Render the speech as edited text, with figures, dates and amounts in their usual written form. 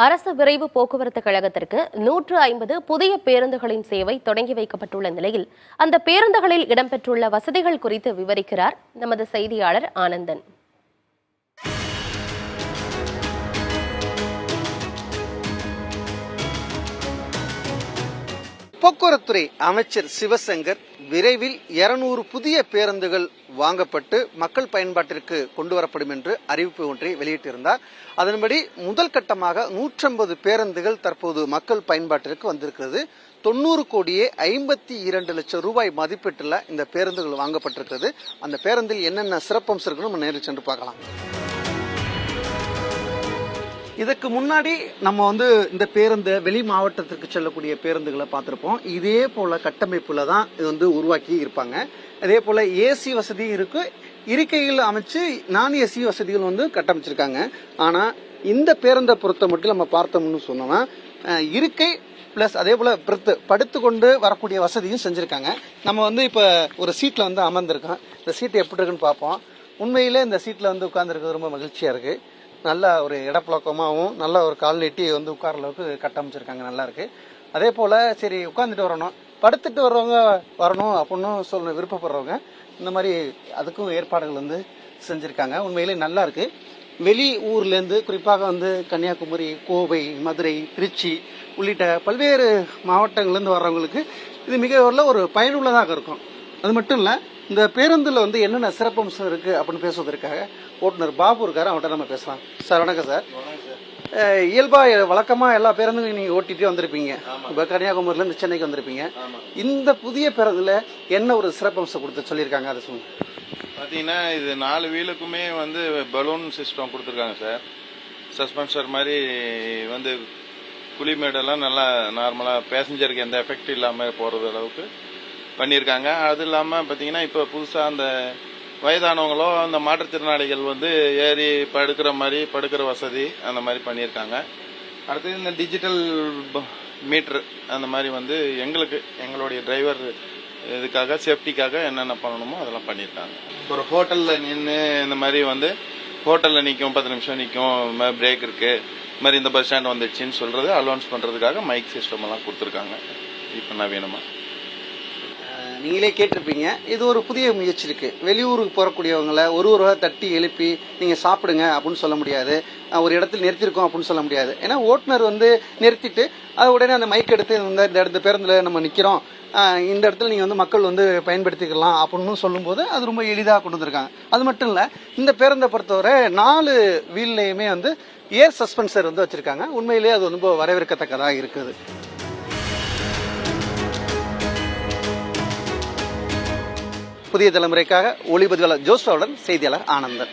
அரசு விரைவு போக்குவரத்து கழகத்திற்கு 150 புதிய பேருந்துகளின் சேவை தொடங்கி வைக்கப்பட்டுள்ள நிலையில் அந்த பேருந்துகளில் இடம்பெற்றுள்ள வசதிகள் குறித்து விவரிக்கிறார் நமது செய்தியாளர் ஆனந்தன். போக்குவரத்துறை அமைச்சர் சிவசங்கர் விரைவில் 200 புதிய பேருந்துகள் வாங்கப்பட்டு மக்கள் பயன்பாட்டிற்கு கொண்டு வரப்படும் என்று அறிவிப்பு ஒன்றை வெளியிட்டிருந்தார். அதன்படி முதல் கட்டமாக 150 பேருந்துகள் தற்போது மக்கள் பயன்பாட்டிற்கு வந்திருக்கிறது. 90 கோடியே 52 லட்சம் ரூபாய் மதிப்பீட்டுல இந்த பேருந்துகள் வாங்கப்பட்டிருக்கிறது. அந்த பேருந்தில் என்னென்ன சிறப்பம்சம் இருக்குன்னு நம்ம நேரில் சென்று பார்க்கலாம். இதுக்கு முன்னாடி நம்ம இந்த பேருந்து வெளி மாவட்டத்திற்கு செல்லக்கூடிய பேருந்துகளை பார்த்திருப்போம். இதே போல கட்டமைப்புல தான் இது உருவாக்கி இருப்பாங்க. அதே போல ஏசி வசதி இருக்கு, இருக்கைகள் அமைச்சு நான் ஏசி வசதிகள் கட்டமைச்சிருக்காங்க. ஆனா இந்த பேருந்தை பொறுத்த மட்டும் நம்ம பார்த்தோம்னு சொன்னோம்னா இருக்கை பிளஸ் அதே போல படுத்து கொண்டு வரக்கூடிய வசதியும் செஞ்சிருக்காங்க. நம்ம இப்ப ஒரு சீட்ல அமர்ந்திருக்கோம். இந்த சீட் எப்படி இருக்குன்னு பார்ப்போம். உண்மையிலே இந்த சீட்ல உட்கார்ந்து இருக்கிறது ரொம்ப மகிழ்ச்சியா இருக்கு. நல்ல ஒரு இடப்பழக்கமாகவும் நல்ல ஒரு கால் நீட்டி உட்கார அளவுக்கு கட்டமைச்சிருக்காங்க. நல்லா இருக்கு. அதே போல சரி உட்காந்துட்டு வரணும், படுத்துட்டு வர்றவங்க வரணும் அப்படின்னு சொல்ல விருப்பப்படுறவங்க இந்த மாதிரி அதுக்கும் ஏற்பாடுகள் செஞ்சிருக்காங்க. உண்மையிலே நல்லா இருக்கு. வெளி ஊர்ல இருந்து குறிப்பாக கன்னியாகுமரி, கோவை, மதுரை, திருச்சி உள்ளிட்ட பல்வேறு மாவட்டங்கள்ல இருந்து வர்றவங்களுக்கு இது மிக ஒரு பயனுள்ளதாக இருக்கும். அது மட்டும் இல்ல, இந்த பேருந்துல என்னென்ன சிறப்பம்சம் இருக்கு அப்படின்னு பேசுவதற்காக ஓட்டுநர் பாபு இருக்காரு. அவர்கிட்ட நம்ம பேசலாம். சார் வணக்கம் சார். இயல்பா வழக்கமா எல்லா பேருந்தும் நீங்க ஓட்டிட்டு வந்திருப்பீங்க. இப்ப கன்னியாகுமரியில இருந்து சென்னைக்கு வந்திருப்பீங்க. இந்த புதிய பேருந்துல என்ன ஒரு சிறப்பம்சம் கொடுத்து சொல்லியிருக்காங்க அதை சொல்லுங்க. பாத்தீங்கன்னா இது 4 வீலுக்குமே பலூன் சிஸ்டம் கொடுத்துருக்காங்க சார். சஸ்பென்சர் மாதிரி குழிமேடெல்லாம் நல்லா நார்மலா பேசஞ்சருக்கு எந்த எஃபெக்ட் இல்லாம போறது அளவுக்கு பண்ணியிருக்காங்க. அது இல்லாமல் பார்த்தீங்கன்னா இப்போ புதுசாக அந்த வயதானவங்களோ அந்த மாற்றுத்திறனாளிகள் ஏறி படுக்கிற வசதி அந்த மாதிரி பண்ணியிருக்காங்க. அடுத்தது இந்த டிஜிட்டல் மீட்டர் அந்த மாதிரி எங்களுடைய டிரைவர் இதுக்காக சேஃப்டிக்காக என்னென்ன பண்ணணுமோ அதெல்லாம் பண்ணியிருக்காங்க. ஒரு ஹோட்டலில் நின்று இந்த மாதிரி ஹோட்டலில் நிற்கும், 10 நிமிஷம் நிற்கும், பிரேக் இருக்கு, இது மாதிரி இந்த பஸ் ஸ்டாண்ட் வந்துடுச்சின்னு சொல்றது அலௌன்ஸ் பண்ணுறதுக்காக மைக் சிஸ்டம் எல்லாம் கொடுத்துருக்காங்க. இப்போ நவீனமாக நீங்களே கேட்டிருப்பீங்க. இது ஒரு புதிய முயற்சி இருக்கு. வெளியூருக்கு போறக்கூடியவங்களை ஒருவராக தட்டி எழுப்பி நீங்க சாப்பிடுங்க அப்படின்னு சொல்ல முடியாது, ஒரு இடத்துல நிறுத்திருக்கோம் அப்படின்னு சொல்ல முடியாது. ஏன்னா ஓட்டுநர் நிறுத்திட்டு அது உடனே அந்த மைக் எடுத்து இந்த இடத்து பேருந்துல நம்ம நிக்கிறோம், இந்த இடத்துல நீங்க மக்கள் பயன்படுத்திக்கலாம் அப்படின்னு சொல்லும் போது அது ரொம்ப எளிதாக கொண்டு வந்திருக்காங்க. அது மட்டும் இல்ல, இந்த பேருந்தை பொறுத்தவரை 4 வீல்லையுமே ஏர் சஸ்பென்சர் வச்சிருக்காங்க. உண்மையிலேயே அது ரொம்ப வரவேற்கத்தக்கதாக இருக்குது. புதிய தலைமுறைக்காக ஒளிப்பதிவாளர் ஜோஸ்வாவுடன் செய்தியாளர் ஆனந்தன்.